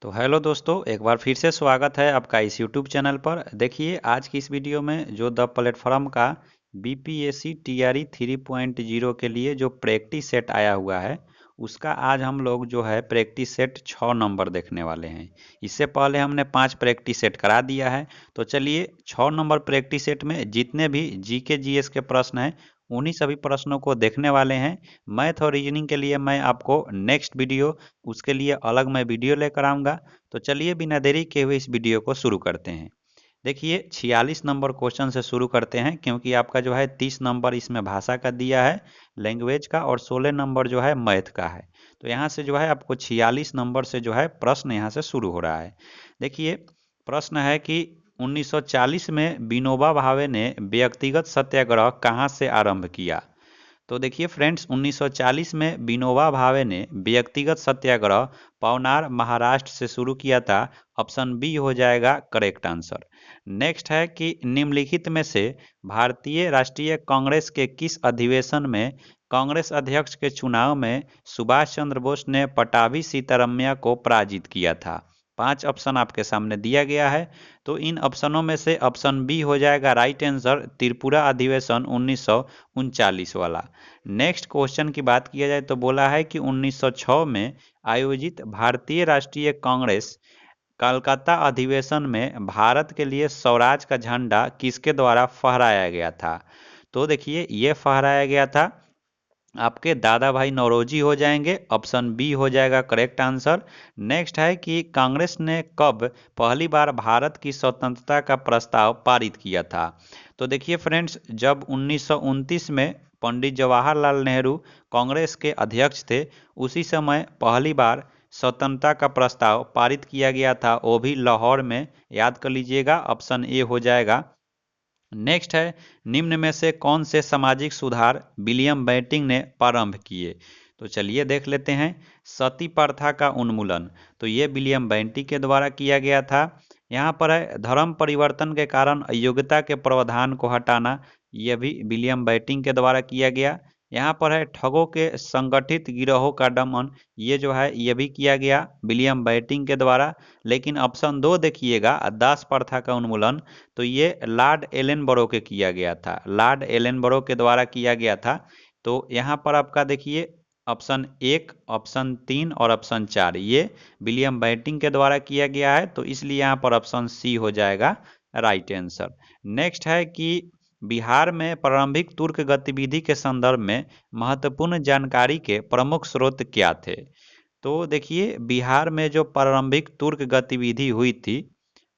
तो हेलो दोस्तों, एक बार फिर से स्वागत है आपका इस यूट्यूब चैनल पर। देखिए, आज की इस वीडियो में जो द प्लेटफॉर्म का बीपीएससी टीआरई 3.0 के लिए जो प्रैक्टिस सेट आया हुआ है, उसका आज हम लोग जो है प्रैक्टिस सेट 6 नंबर देखने वाले हैं। इससे पहले हमने 5 प्रैक्टिस सेट करा दिया है। तो चलिए, 6 नंबर प्रैक्टिस सेट में जितने भी जीके जीएस के प्रश्न हैं, उन्हीं सभी प्रश्नों को देखने वाले हैं। मैथ और रीजनिंग के लिए मैं आपको नेक्स्ट वीडियो, उसके लिए अलग मैं वीडियो लेकर आऊँगा। तो चलिए, बिना देरी के हुए इस वीडियो को शुरू करते हैं। देखिए, 46 नंबर क्वेश्चन से शुरू करते हैं, क्योंकि आपका जो है 30 नंबर इसमें भाषा का दिया है, लैंग्वेज का, और 16 नंबर जो है मैथ का है। तो यहाँ से जो है आपको 46 नंबर से जो है प्रश्न यहाँ से शुरू हो रहा है। देखिए, प्रश्न है कि 1940 में विनोबा भावे ने व्यक्तिगत सत्याग्रह कहाँ से आरंभ किया। तो देखिए फ्रेंड्स, 1940 में विनोबा भावे ने व्यक्तिगत सत्याग्रह पवनार महाराष्ट्र से शुरू किया था। ऑप्शन बी हो जाएगा करेक्ट आंसर। नेक्स्ट है कि निम्नलिखित में से भारतीय राष्ट्रीय कांग्रेस के किस अधिवेशन में कांग्रेस अध्यक्ष के चुनाव में सुभाष चंद्र बोस ने पटाभी सीतारमैया को पराजित किया था। 5 ऑप्शन आपके सामने दिया गया है। तो इन ऑप्शनों में से ऑप्शन बी हो जाएगा राइट आंसर, त्रिपुरा अधिवेशन 1939 वाला। नेक्स्ट क्वेश्चन की बात किया जाए तो बोला है कि 1906 में आयोजित भारतीय राष्ट्रीय कांग्रेस कलकत्ता अधिवेशन में भारत के लिए स्वराज का झंडा किसके द्वारा फहराया गया था। तो देखिए, ये फहराया गया था आपके दादा भाई नौरोजी हो जाएंगे। ऑप्शन बी हो जाएगा करेक्ट आंसर। नेक्स्ट है कि कांग्रेस ने कब पहली बार भारत की स्वतंत्रता का प्रस्ताव पारित किया था। तो देखिए फ्रेंड्स, जब 1929 में पंडित जवाहरलाल नेहरू कांग्रेस के अध्यक्ष थे, उसी समय पहली बार स्वतंत्रता का प्रस्ताव पारित किया गया था, वो भी लाहौर में। याद कर लीजिएगा, ऑप्शन ए हो जाएगा। नेक्स्ट है, निम्न में से कौन से सामाजिक सुधार विलियम बेंटिंक ने प्रारंभ किए। तो चलिए देख लेते हैं। सती प्रथा का उन्मूलन, तो ये विलियम बेंटिंक के द्वारा किया गया था। यहाँ पर है धर्म परिवर्तन के कारण अयोग्यता के प्रावधान को हटाना, यह भी विलियम बेंटिंक के द्वारा किया गया। यहाँ पर है ठगों के संगठित गिरोहों का दमन, ये जो है ये भी किया गया विलियम बेंटिंक के द्वारा। लेकिन ऑप्शन 2 देखिएगा, दास प्रथा का उन्मूलन, तो ये लॉर्ड एलनबरो के किया गया था, लॉर्ड एलनबरो के द्वारा किया गया था। तो यहाँ पर आपका देखिए ऑप्शन 1, ऑप्शन 3 और ऑप्शन 4 ये विलियम बेंटिंक के द्वारा किया गया है, तो इसलिए यहाँ पर ऑप्शन सी हो जाएगा राइट आंसर। नेक्स्ट है कि बिहार में प्रारंभिक तुर्क गतिविधि के संदर्भ में महत्वपूर्ण जानकारी के प्रमुख स्रोत क्या थे। तो देखिए, बिहार में जो प्रारंभिक तुर्क गतिविधि हुई थी,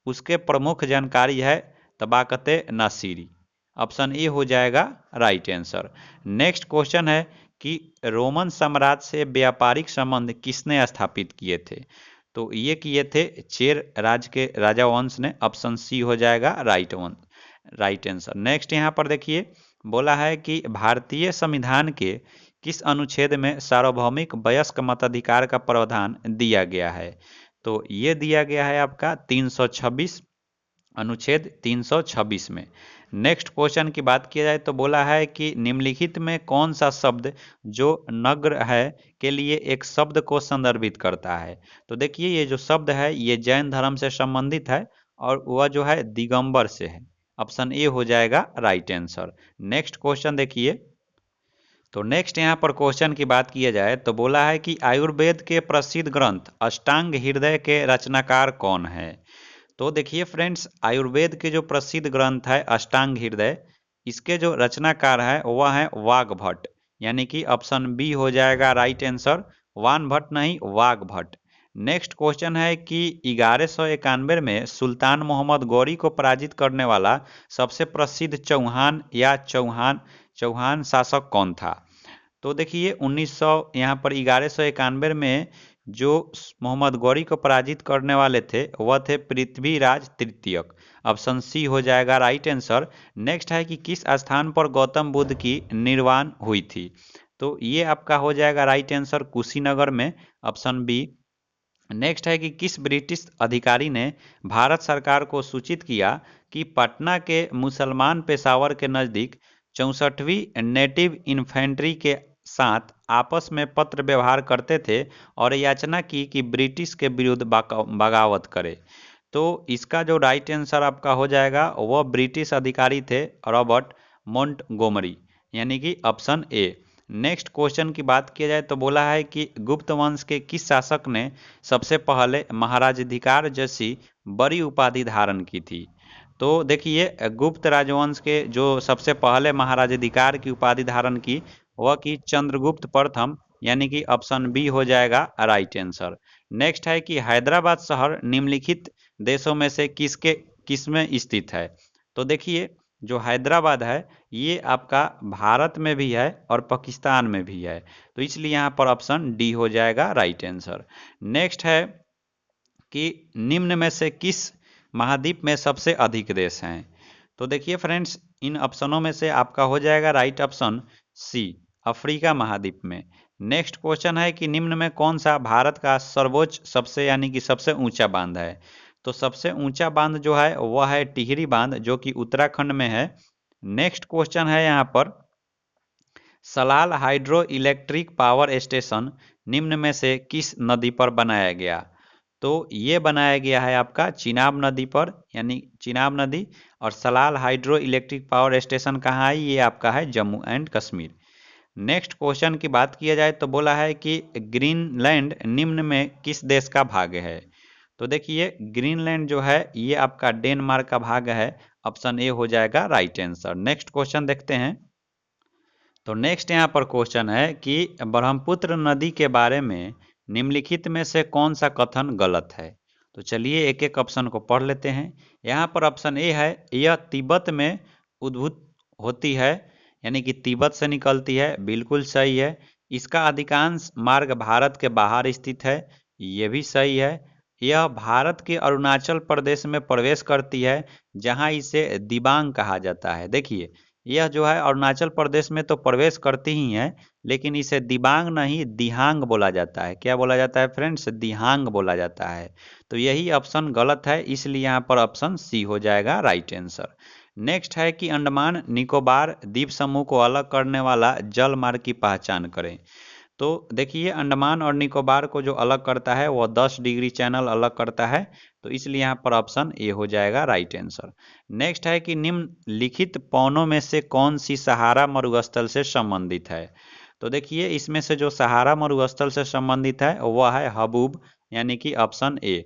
उसके प्रमुख जानकारी है तबाकत नासिरी। ऑप्शन ए हो जाएगा राइट आंसर। नेक्स्ट क्वेश्चन है कि रोमन साम्राज्य से व्यापारिक संबंध किसने स्थापित किए थे। तो ये किए थे चेर राज के राजा वंश ने। ऑप्शन सी हो जाएगा राइट आंसर। नेक्स्ट यहाँ पर देखिए, बोला है कि भारतीय संविधान के किस अनुच्छेद में सार्वभौमिक वयस्क मताधिकार का प्रावधान दिया गया है। तो ये दिया गया है आपका 326, अनुच्छेद 326 में। नेक्स्ट क्वेश्चन की बात किया जाए तो बोला है कि निम्नलिखित में कौन सा शब्द जो नग्र है के लिए एक शब्द को संदर्भित करता है। तो देखिए, ये जो शब्द है ये जैन धर्म से संबंधित है, और वह जो है दिगंबर से है। ऑप्शन ए हो जाएगा राइट आंसर। नेक्स्ट क्वेश्चन देखिए। तो नेक्स्ट यहाँ पर क्वेश्चन की बात किया जाए तो बोला है कि आयुर्वेद के प्रसिद्ध ग्रंथ अष्टांग हृदय के रचनाकार कौन है। तो देखिए फ्रेंड्स, आयुर्वेद के जो प्रसिद्ध ग्रंथ है अष्टांग हृदय, इसके जो रचनाकार है वह है वाग्भट, यानी कि ऑप्शन बी हो जाएगा राइट आंसर। वान भट्ट नहीं, वाग्भट। नेक्स्ट क्वेश्चन है कि 1191 में सुल्तान मोहम्मद गौरी को पराजित करने वाला सबसे प्रसिद्ध चौहान या चौहान शासक कौन था। तो देखिए 1900 यहाँ पर 1191 में जो मोहम्मद गौरी को पराजित करने वाले थे वह थे पृथ्वीराज तृतीयक। ऑप्शन सी हो जाएगा राइट आंसर। नेक्स्ट है कि किस स्थान पर गौतम बुद्ध की निर्वाण हुई थी। तो ये आपका हो जाएगा राइट आंसर, कुशीनगर में। Option B. नेक्स्ट है कि किस ब्रिटिश अधिकारी ने भारत सरकार को सूचित किया कि पटना के मुसलमान पेशावर के नज़दीक 64वीं नेटिव इन्फेंट्री के साथ आपस में पत्र व्यवहार करते थे और याचना की कि ब्रिटिश के विरुद्ध बगावत करे। तो इसका जो राइट आंसर आपका हो जाएगा वह ब्रिटिश अधिकारी थे रॉबर्ट मोंटगोमरी, यानी कि ऑप्शन ए। नेक्स्ट क्वेश्चन की बात किया जाए तो बोला है कि गुप्त वंश के किस शासक ने सबसे पहले महाराजाधिकार जैसी बड़ी उपाधि धारण की थी। तो देखिए गुप्त राजवंश के जो सबसे पहले महाराजाधिकार की उपाधि धारण की वह की चंद्रगुप्त प्रथम, यानी कि ऑप्शन बी हो जाएगा राइट आंसर। नेक्स्ट है कि हैदराबाद शहर निम्नलिखित देशों में से किसमें स्थित है। तो देखिए जो हैदराबाद है ये आपका भारत में भी है और पाकिस्तान में भी है, तो इसलिए यहाँ पर ऑप्शन डी हो जाएगा राइट आंसर। नेक्स्ट है कि निम्न में से किस महाद्वीप में सबसे अधिक देश हैं। तो देखिए फ्रेंड्स इन ऑप्शनों में से आपका हो जाएगा राइट ऑप्शन सी, अफ्रीका महाद्वीप में। नेक्स्ट क्वेश्चन है कि निम्न में कौन सा भारत का सर्वोच्च सबसे यानी कि सबसे ऊंचा बांध है। तो सबसे ऊंचा बांध जो है वह है टिहरी बांध जो कि उत्तराखंड में है। नेक्स्ट क्वेश्चन है यहाँ पर Salal hydro electric power station निम्न में से किस नदी पर बनाया गया। तो ये बनाया गया है आपका चिनाब नदी पर, यानी चिनाब नदी। और Salal hydro electric power station कहाँ है, ये आपका है Jammu and Kashmir. Next question की बात किया जाए तो बोला है कि ग्रीनलैंड निम्न में किस देश का भाग है। तो देखिए ग्रीनलैंड जो है ये आपका डेनमार्क का भाग है, ऑप्शन ए हो जाएगा राइट आंसर। नेक्स्ट क्वेश्चन देखते हैं। तो नेक्स्ट यहाँ पर क्वेश्चन है कि ब्रह्मपुत्र नदी के बारे में निम्नलिखित में से कौन सा कथन गलत है। तो चलिए एक एक ऑप्शन को पढ़ लेते हैं। यहाँ पर ऑप्शन ए है यह तिब्बत में उद्भूत होती है, यानी कि तिब्बत से निकलती है, बिल्कुल सही है। इसका अधिकांश मार्ग भारत के बाहर स्थित है, ये भी सही है। यह भारत के अरुणाचल प्रदेश में प्रवेश करती है जहाँ इसे दिबांग कहा जाता है। देखिए यह जो है अरुणाचल प्रदेश में तो प्रवेश करती ही है, लेकिन इसे दिबांग नहीं दिहांग बोला जाता है। क्या बोला जाता है फ्रेंड्स, दिहांग बोला जाता है। तो यही ऑप्शन गलत है, इसलिए यहाँ पर ऑप्शन सी हो जाएगा राइट आंसर। नेक्स्ट है कि अंडमान निकोबार द्वीप समूह को अलग करने वाला जल मार्ग की पहचान करें। तो देखिए अंडमान और निकोबार को जो अलग करता है वो 10 डिग्री चैनल अलग करता है, तो इसलिए यहाँ पर ऑप्शन ए हो जाएगा राइट आंसर। नेक्स्ट है कि निम्नलिखित पौनों में से कौन सी सहारा मरुस्थल से संबंधित है। तो देखिए इसमें से जो सहारा मरुस्थल से संबंधित है वह है हबूब, यानी कि ऑप्शन ए।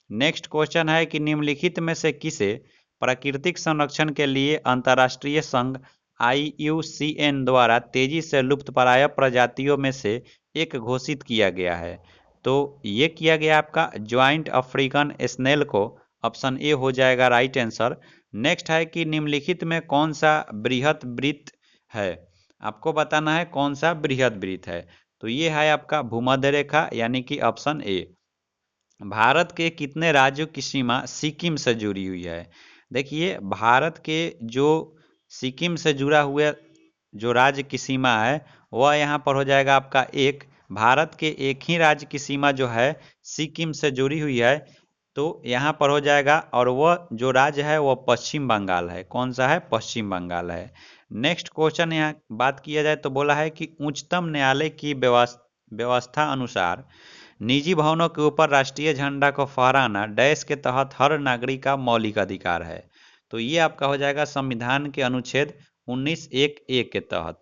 नेक्स्ट क्वेश्चन है कि निम्नलिखित में से किसे प्राकृतिक संरक्षण के लिए अंतर्राष्ट्रीय संघ IUCN द्वारा तेजी से लुप्तप्राय प्रजातियों में से एक घोषित किया गया है। तो ये किया गया आपका ज्वाइंट अफ्रीकन स्नेल को, ऑप्शन ए हो जाएगा राइट आंसर। नेक्स्ट है कि निम्नलिखित में कौन सा बृहत वृत्त है, आपको बताना है कौन सा बृहत वृत्त है। तो ये है आपका भूमध्य रेखा, यानी कि ऑप्शन ए। भारत के कितने राज्यों की सीमा सिक्किम से जुड़ी हुई है। देखिए भारत के जो सिक्किम से जुड़ा हुआ जो राज्य की सीमा है वह यहाँ पर हो जाएगा आपका एक। भारत के एक ही राज्य की सीमा जो है सिक्किम से जुड़ी हुई है, तो यहाँ पर हो जाएगा, और वह जो राज्य है वह पश्चिम बंगाल है। कौन सा है, पश्चिम बंगाल है। नेक्स्ट क्वेश्चन यहाँ बात किया जाए तो बोला है कि उच्चतम न्यायालय की व्यवस्था अनुसार निजी भवनों के ऊपर राष्ट्रीय झंडा को फहराना डैश के तहत हर नागरिक का मौलिक अधिकार है। तो ये आपका हो जाएगा संविधान के अनुच्छेद 19(1)(a) के तहत।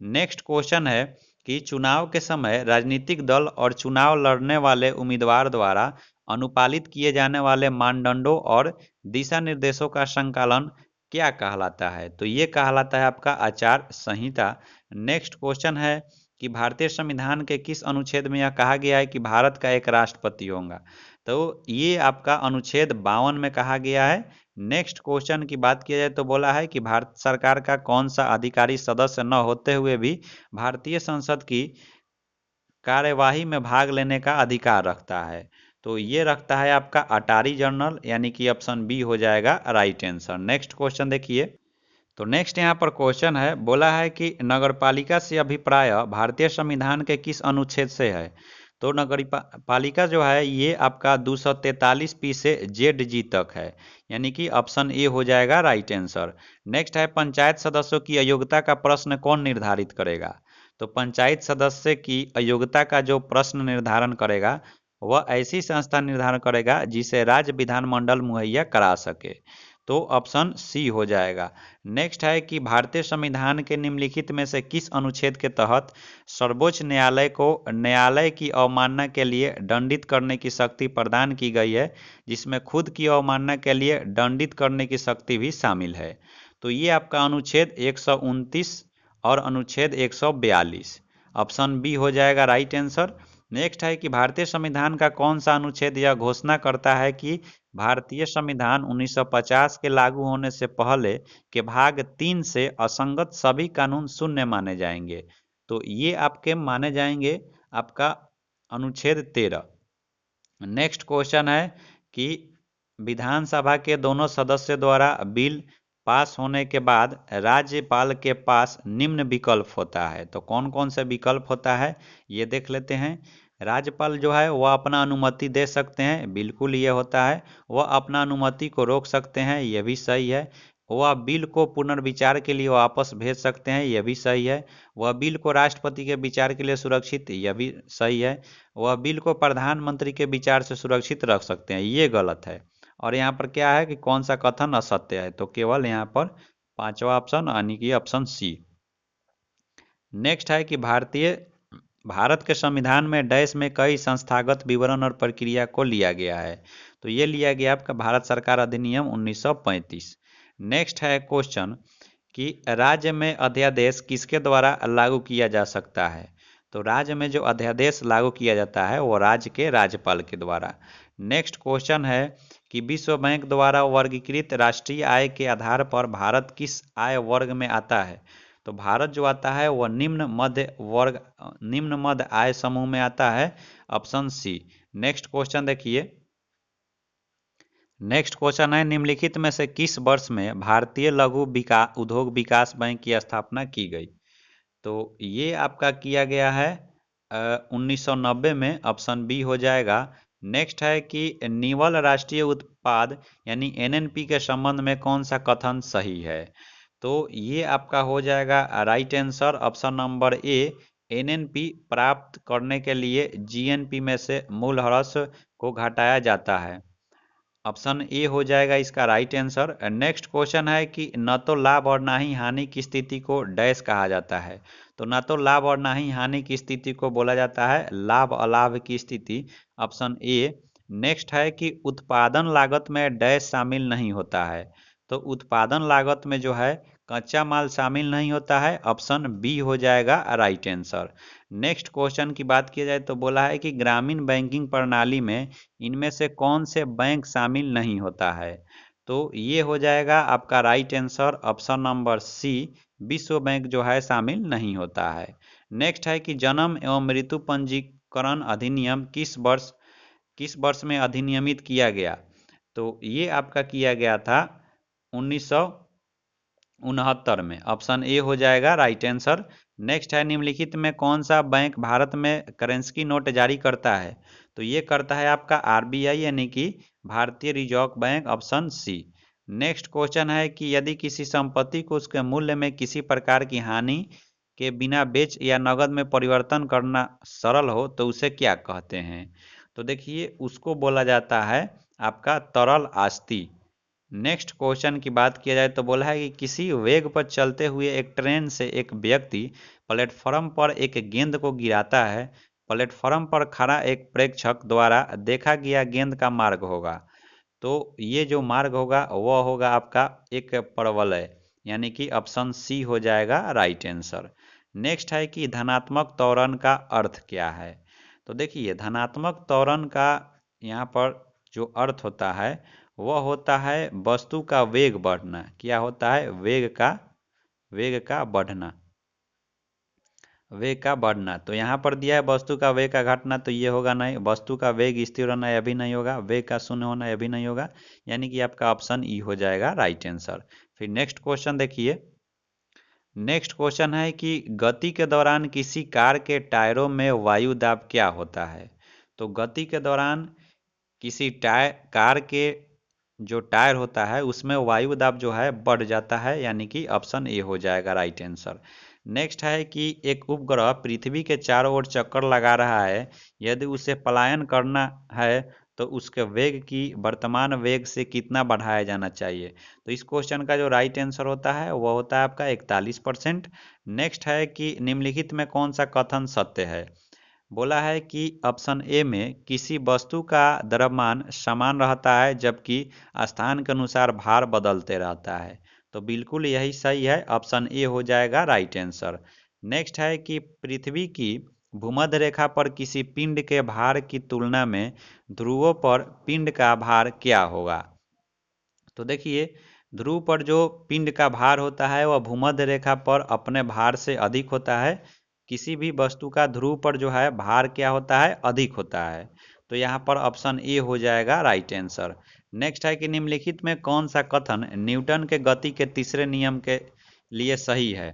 नेक्स्ट क्वेश्चन है कि चुनाव के समय राजनीतिक दल और चुनाव लड़ने वाले उम्मीदवार द्वारा अनुपालित किए जाने वाले मानदंडों और दिशा निर्देशों का संकलन क्या कहलाता है। तो ये कहलाता है आपका आचार संहिता। नेक्स्ट क्वेश्चन है कि भारतीय संविधान के किस अनुच्छेद में यह कहा गया है कि भारत का एक राष्ट्रपति होगा। तो ये आपका अनुच्छेद 52 में कहा गया है। नेक्स्ट क्वेश्चन की बात किया जाए तो बोला है कि भारत सरकार का कौन सा अधिकारी सदस्य न होते हुए भी भारतीय संसद की कार्यवाही में भाग लेने का अधिकार रखता है। तो ये रखता है आपका अटॉर्नी जनरल, यानी कि ऑप्शन बी हो जाएगा राइट आंसर। नेक्स्ट क्वेश्चन देखिए। तो नेक्स्ट यहाँ पर क्वेश्चन है, बोला है कि नगरपालिका से अभिप्राय भारतीय संविधान के किस अनुच्छेद से है। तो नगरपालिका जो है ये आपका 243 से ZG तक है, यानी कि ऑप्शन ए हो जाएगा राइट आंसर। नेक्स्ट है पंचायत सदस्यों की अयोग्यता का प्रश्न कौन निर्धारित करेगा। तो पंचायत सदस्य की अयोग्यता का जो प्रश्न निर्धारण करेगा वह ऐसी संस्था निर्धारण करेगा जिसे राज्य विधानमंडल मुहैया करा सके। तो ऑप्शन सी हो जाएगा। नेक्स्ट है कि भारतीय संविधान के निम्नलिखित में से किस अनुच्छेद के तहत सर्वोच्च न्यायालय को न्यायालय की अवमानना के लिए दंडित करने की शक्ति प्रदान की गई है, जिसमें खुद की अवमानना के लिए दंडित करने की शक्ति भी शामिल है। तो ये आपका अनुच्छेद 129 और अनुच्छेद 142, ऑप्शन बी हो जाएगा राइट आंसर। नेक्स्ट है कि भारतीय संविधान का कौन सा अनुच्छेद यह घोषणा करता है कि भारतीय संविधान 1950 के लागू होने से पहले के भाग 3 से असंगत सभी कानून शून्य माने जाएंगे। तो ये आपके माने जाएंगे आपका अनुच्छेद 13। नेक्स्ट क्वेश्चन है कि विधानसभा के दोनों सदस्यों द्वारा बिल पास होने के बाद राज्यपाल के पास निम्न विकल्प होता है। तो कौन कौन से विकल्प होता है ये देख लेते हैं। राज्यपाल जो है वह अपना अनुमति दे सकते हैं, बिल्कुल ये होता है। वह अपना अनुमति को रोक सकते हैं, यह भी सही है। वह बिल को पुनर्विचार के लिए वापस भेज सकते हैं, यह भी सही है। वह बिल को राष्ट्रपति के विचार के लिए सुरक्षित, यह भी सही है। वह बिल को प्रधानमंत्री के विचार से सुरक्षित रख सकते हैं, ये गलत है। और यहाँ पर क्या है कि कौन सा कथन असत्य है, तो केवल यहाँ पर पांचवा ऑप्शन यानी कि ऑप्शन सी। नेक्स्ट है कि भारत के संविधान में डैश में कई संस्थागत विवरण और प्रक्रिया को लिया गया है। तो ये लिया गया आपका भारत सरकार अधिनियम 1935। नेक्स्ट है क्वेश्चन कि राज्य में अध्यादेश किसके द्वारा लागू किया जा सकता है। तो राज्य में जो अध्यादेश लागू किया जाता है वो राज्य के राज्यपाल के द्वारा। नेक्स्ट क्वेश्चन है कि विश्व बैंक द्वारा वर्गीकृत राष्ट्रीय आय के आधार पर भारत किस आय वर्ग में आता है। तो भारत जो आता है वह निम्न मध्य आय समूह में आता है, ऑप्शन सी। नेक्स्ट क्वेश्चन देखिए। नेक्स्ट क्वेश्चन है निम्नलिखित में से किस वर्ष में भारतीय लघु उद्योग विकास बैंक की स्थापना की गई। तो ये आपका किया गया है 1990 में, ऑप्शन बी हो जाएगा। नेक्स्ट है कि निवल राष्ट्रीय उत्पाद यानी एनएनपी के संबंध में कौन सा कथन सही है। तो ये आपका हो जाएगा right answer, option number A. NNP प्राप्त करने के लिए जीएनपी में से मूल्यह्रास को घटाया जाता है, ऑप्शन ए हो जाएगा इसका राइट आंसर। नेक्स्ट क्वेश्चन है कि न तो लाभ और ना ही हानि की स्थिति को डैश कहा जाता है। तो न तो लाभ और ना ही हानि की स्थिति को बोला जाता है लाभ अलाभ की स्थिति, ऑप्शन ए। नेक्स्ट है कि उत्पादन लागत में डैश शामिल नहीं होता है। तो उत्पादन लागत में जो है कच्चा माल शामिल नहीं होता है, ऑप्शन बी हो जाएगा राइट आंसर। नेक्स्ट क्वेश्चन की बात की जाए तो बोला है कि ग्रामीण बैंकिंग प्रणाली में इनमें से कौन से बैंक शामिल नहीं होता है। तो ये हो जाएगा आपका right answer, option number C. विश्व बैंक जो है शामिल नहीं होता है। नेक्स्ट है कि जन्म एवं मृत्यु पंजीकरण अधिनियम किस वर्ष में अधिनियमित किया गया। तो ये आपका किया गया था 1969 में, ऑप्शन ए हो जाएगा राइट आंसर। नेक्स्ट है निम्नलिखित में कौन सा बैंक भारत में करेंसी नोट जारी करता है। तो ये करता है आपका आरबीआई यानी कि भारतीय reserve bank, option C. Next question है कि यदि किसी संपत्ति को उसके मूल्य में किसी प्रकार की हानि के बिना बेच या नकद में परिवर्तन करना सरल हो तो उसे क्या कहते हैं। तो देखिए उसको बोला जाता है आपका तरल आस्ति। नेक्स्ट क्वेश्चन की बात किया जाए तो बोला है कि किसी वेग पर चलते हुए एक ट्रेन से एक व्यक्ति प्लेटफॉर्म पर एक गेंद को गिराता है। प्लेटफॉर्म पर खड़ा एक प्रेक्षक द्वारा देखा गया गेंद का मार्ग होगा। तो ये जो मार्ग होगा वह होगा आपका एक परवलय यानी कि ऑप्शन सी हो जाएगा राइट आंसर। नेक्स्ट है कि धनात्मक त्वरण का अर्थ क्या है। तो देखिए धनात्मक त्वरण का यहाँ पर जो अर्थ होता है वह होता है वस्तु का वेग बढ़ना। क्या होता है, वेग का बढ़ना, वेग का बढ़ना। तो यहाँ पर दिया है वस्तु का वेग का घटना, तो ये होगा नहीं। वस्तु का वेग स्थिर होना यह भी नहीं होगा, वेग का शून्य होना यह भी नहीं होगा, यानी कि आपका ऑप्शन ई हो जाएगा राइट आंसर। फिर नेक्स्ट क्वेश्चन देखिए। नेक्स्ट क्वेश्चन है कि गति के दौरान किसी कार के टायरों में वायु दाब क्या होता है। तो गति के दौरान किसी कार के जो टायर होता है उसमें वायु दाब जो है बढ़ जाता है, यानी कि ऑप्शन ए हो जाएगा राइट आंसर। नेक्स्ट है कि एक उपग्रह पृथ्वी के चारों ओर चक्कर लगा रहा है, यदि उसे पलायन करना है तो उसके वेग की वर्तमान वेग से कितना बढ़ाया जाना चाहिए। तो इस क्वेश्चन का जो राइट आंसर होता है वह होता है आपका 41%। नेक्स्ट है कि निम्नलिखित में कौन सा कथन सत्य है। बोला है कि ऑप्शन ए में किसी वस्तु का द्रव्यमान समान रहता है जबकि स्थान के अनुसार भार बदलते रहता है। तो बिल्कुल यही सही है, ऑप्शन ए हो जाएगा राइट आंसर। नेक्स्ट है कि पृथ्वी की भूमध्य रेखा पर किसी पिंड के भार की तुलना में ध्रुवों पर पिंड का भार क्या होगा। तो देखिए, ध्रुव पर जो पिंड का भार होता है वह भूमध्य रेखा पर अपने भार से अधिक होता है। किसी भी वस्तु का ध्रुव पर जो है भार क्या होता है, अधिक होता है। तो यहाँ पर ऑप्शन ए हो जाएगा राइट आंसर। नेक्स्ट है कि निम्नलिखित में कौन सा कथन न्यूटन के गति के तीसरे नियम के लिए सही है।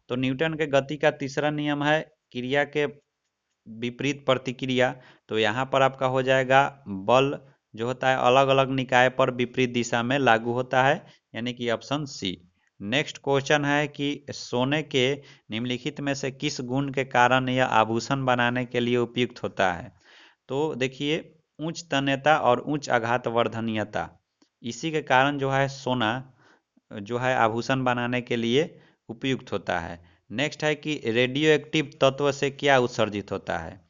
तो न्यूटन के गति का तीसरा नियम है क्रिया के विपरीत प्रतिक्रिया। तो यहाँ पर आपका हो जाएगा बल जो होता है अलग अलग निकाय पर विपरीत दिशा में लागू होता है, यानी कि ऑप्शन सी। नेक्स्ट क्वेश्चन है कि सोने के निम्नलिखित में से किस गुण के कारण यह आभूषण बनाने के लिए उपयुक्त होता है। तो देखिए, उच्च तन्यता और उच्च आघात वर्धनीयता, इसी के कारण जो है सोना जो है आभूषण बनाने के लिए उपयुक्त होता है। नेक्स्ट है कि रेडियो एक्टिव तत्व से क्या उत्सर्जित होता है।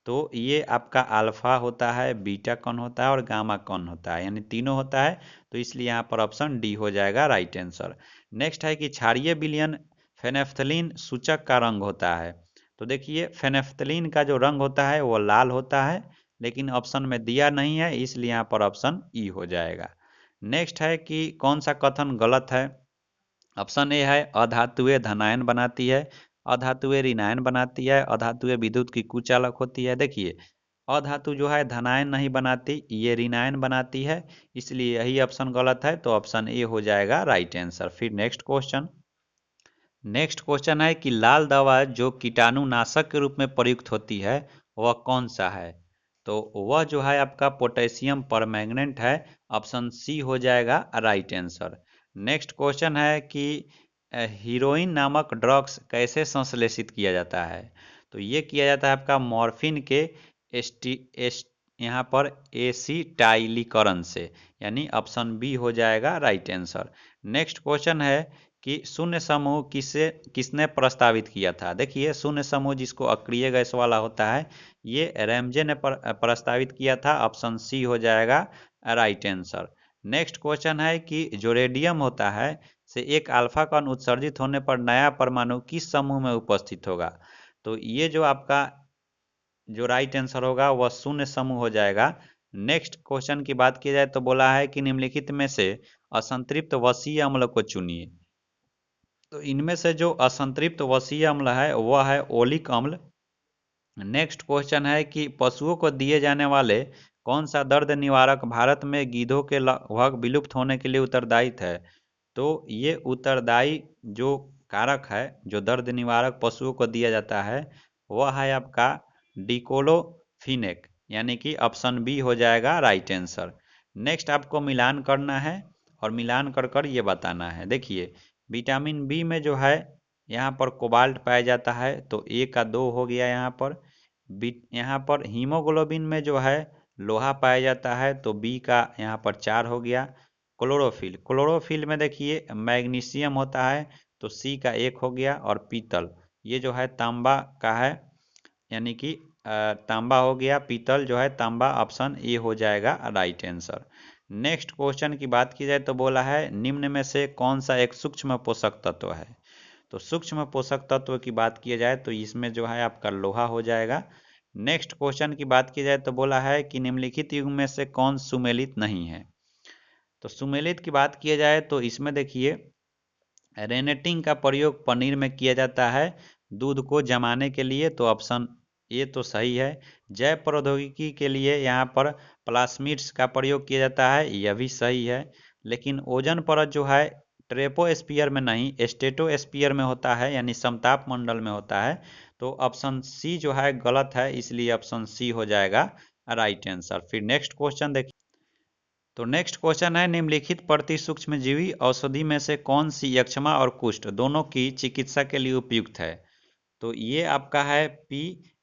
तो ये आपका अल्फा होता है, बीटा कण होता है और गामा कण होता है, यानी तीनों होता है। तो इसलिए यहाँ पर ऑप्शन डी हो जाएगा राइट आंसर। नेक्स्ट है कि क्षारीय विलयन फेनेफ्थलीन सूचक का रंग होता है। तो देखिए, फेनेफ्थलीन का जो रंग होता है वो लाल होता है, लेकिन ऑप्शन में दिया नहीं है, इसलिए यहाँ पर ऑप्शन ई हो जाएगा। नेक्स्ट है कि कौन सा कथन गलत है। ऑप्शन ए है अधातुएं धनायन बनाती है, अधातुएं ऋणायन बनाती है, अधातुएं विद्युत की कुचालक होती है। देखिए, अधातु जो है धनायन नहीं बनाती, ये ऋणायन बनाती है, इसलिए यही ऑप्शन गलत है। तो ऑप्शन ए हो जाएगा राइट आंसर। फिर नेक्स्ट क्वेश्चन है कि लाल दवा जो कीटाणुनाशक के रूप में प्रयुक्त होती है वह कौन सा है। तो वह जो है आपका पोटेशियम परमैंगनेट है, ऑप्शन सी हो जाएगा राइट आंसर। नेक्स्ट क्वेश्चन है कि हीरोइन नामक ड्रग्स कैसे संश्लेषित किया जाता है। तो ये किया जाता है आपका मॉर्फिन के यहाँ पर एसिटाइलिकरण से, यानी ऑप्शन बी हो जाएगा राइट आंसर। नेक्स्ट क्वेश्चन है कि शून्य समूह किसने प्रस्तावित किया था। देखिए, शून्य समूह जिसको अक्रिय गैस वाला होता है, ये रैमजे ने प्रस्तावित किया था, ऑप्शन सी हो जाएगा राइट आंसर। नेक्स्ट क्वेश्चन है कि जो रेडियम होता है से एक अल्फा कण उत्सर्जित होने पर नया परमाणु किस समूह में उपस्थित होगा। तो ये जो आपका जो राइट आंसर होगा वह शून्य समूह हो जाएगा। नेक्स्ट क्वेश्चन की बात की जाए तो बोला है कि निम्नलिखित में से असंतृप्त वसीय अम्ल को चुनिए। तो इनमें से जो असंतृप्त वसीय अम्ल है वह है ओलिक अम्ल। नेक्स्ट क्वेश्चन है कि पशुओं को दिए जाने वाले कौन सा दर्द निवारक भारत में गीधों के लगभग विलुप्त होने के लिए उत्तरदायी है। तो ये उत्तरदायी जो कारक है जो दर्द निवारक पशुओं को दिया जाता है वह है आपका डिक्लोफिनेक, यानी कि ऑप्शन बी हो जाएगा राइट आंसर। नेक्स्ट आपको मिलान करना है और मिलान कर कर ये बताना है। देखिए, विटामिन बी में जो है यहाँ पर कोबाल्ट पाया जाता है, तो ए का 2 हो गया। यहाँ पर हीमोग्लोबिन में जो है लोहा पाया जाता है, तो बी का यहाँ पर 4 हो गया। क्लोरोफिल में देखिए मैग्नीशियम होता है, तो सी का 1 हो गया। और पीतल ये जो है तांबा का है, यानी कि तांबा हो गया। पीतल जो है तांबा, ऑप्शन ए हो जाएगा राइट आंसर। नेक्स्ट क्वेश्चन की बात की जाए तो बोला है निम्न में से कौन सा एक सूक्ष्म पोषक तत्व है। तो सूक्ष्म पोषक तत्व की बात की जाए तो इसमें जो है आपका लोहा हो जाएगा। नेक्स्ट क्वेश्चन की बात की जाए तो बोला है कि निम्नलिखित युग में से कौन सुमेलित नहीं है। तो सुमेलित की बात किया जाए तो इसमें देखिए रेनेटिंग का प्रयोग पनीर में किया जाता है दूध को जमाने के लिए, तो ऑप्शन ये तो सही है। जैव प्रौद्योगिकी के लिए यहाँ पर प्लास्मिड्स का प्रयोग किया जाता है, यह भी सही है। लेकिन ओजोन परत जो है ट्रेपोस्फियर में नहीं स्ट्रेटोस्फियर में होता है, यानी समताप मंडल में होता है। तो ऑप्शन सी जो है गलत है, इसलिए ऑप्शन सी हो जाएगा राइट आंसर। फिर नेक्स्ट क्वेश्चन देखिए, तो नेक्स्ट क्वेश्चन है, निम्नलिखित प्रतिसूक्ष्मजीवी औषधि में से कौन सी यक्ष्मा और कुष्ठ दोनों की चिकित्सा के लिए उपयुक्त है? तो ये आपका है P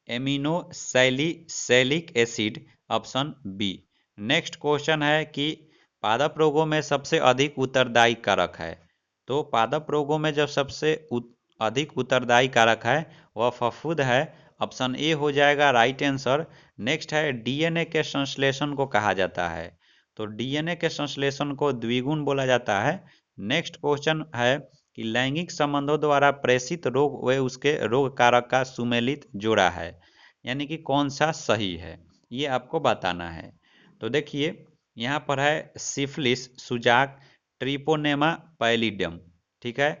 amino salicylic acid, option B. Next question है कि पादप रोगों में सबसे अधिक उत्तरदायी कारक है। तो पादप रोगों में जो सबसे अधिक उत्तरदायी कारक है वह फफूंद है, ऑप्शन ए हो जाएगा राइट आंसर। नेक्स्ट है, डीएनए के संश्लेषण को कहा जाता है। तो डीएनए के संश्लेषण को द्विगुण बोला जाता है। नेक्स्ट क्वेश्चन है कि लैंगिक संबंधों द्वारा प्रेषित रोग व उसके रोग कारक का सुमेलित जोड़ा है, यानी कि कौन सा सही है, ये आपको बताना है। तो देखिए यहाँ पर है सिफिलिस, सुजाक, ट्रिपोनेमा पैलिडियम, ठीक है,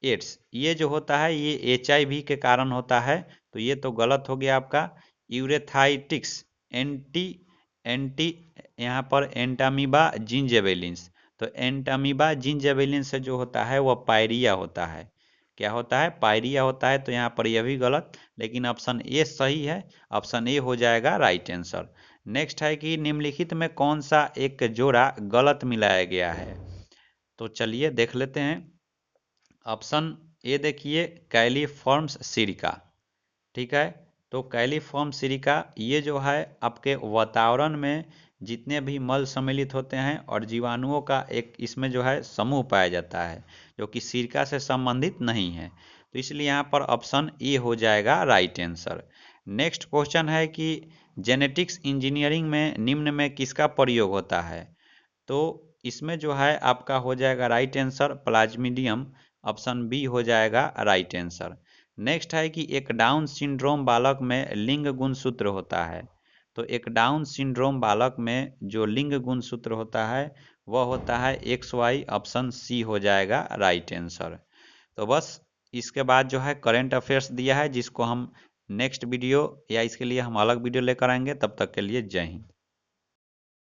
एड्स, ये जो होता है ये एचआईवी के कारण होता है, तो ये तो गलत हो गया आपका। यूरेथाइटिक्स, एंटी एंटी यहाँ पर एंटामीबा जिंजेबेलिन्स, तो एंटामीबा जिंजेबेलिन्स से जो होता है वह पायरिया होता है। क्या होता है? पायरिया होता है। तो यहाँ पर यह भी गलत, लेकिन ऑप्शन ए सही है, ऑप्शन ए हो जाएगा राइट आंसर। नेक्स्ट है कि निम्नलिखित में कौन सा एक जोड़ा गलत मिलाया गया है? तो चलिए देख लेते हैं। ऑप्शन ए देखिए, कैलीफॉर्म्स सिरिका, ठीक है। तो कैलीफॉर्म सिरिका ये जो है आपके वातावरण में जितने भी मल सम्मिलित होते हैं और जीवाणुओं का एक इसमें जो है समूह पाया जाता है, जो कि सिरका से संबंधित नहीं है। तो इसलिए यहाँ पर ऑप्शन ए हो जाएगा राइट आंसर। नेक्स्ट क्वेश्चन है कि जेनेटिक्स इंजीनियरिंग में निम्न में किसका प्रयोग होता है? तो इसमें जो है आपका हो जाएगा राइट आंसर प्लाज्मीडियम, ऑप्शन बी हो जाएगा राइट आंसर। नेक्स्ट है कि एक डाउन सिंड्रोम बालक में लिंग गुणसूत्र होता है। तो एक डाउन सिंड्रोम बालक में जो लिंग गुणसूत्र होता है वह होता है XY, ऑप्शन सी हो जाएगा राइट आंसर। तो बस इसके बाद जो है करंट अफेयर्स दिया है, जिसको हम नेक्स्ट वीडियो या इसके लिए हम अलग वीडियो लेकर आएंगे। तब तक के लिए जय हिंद।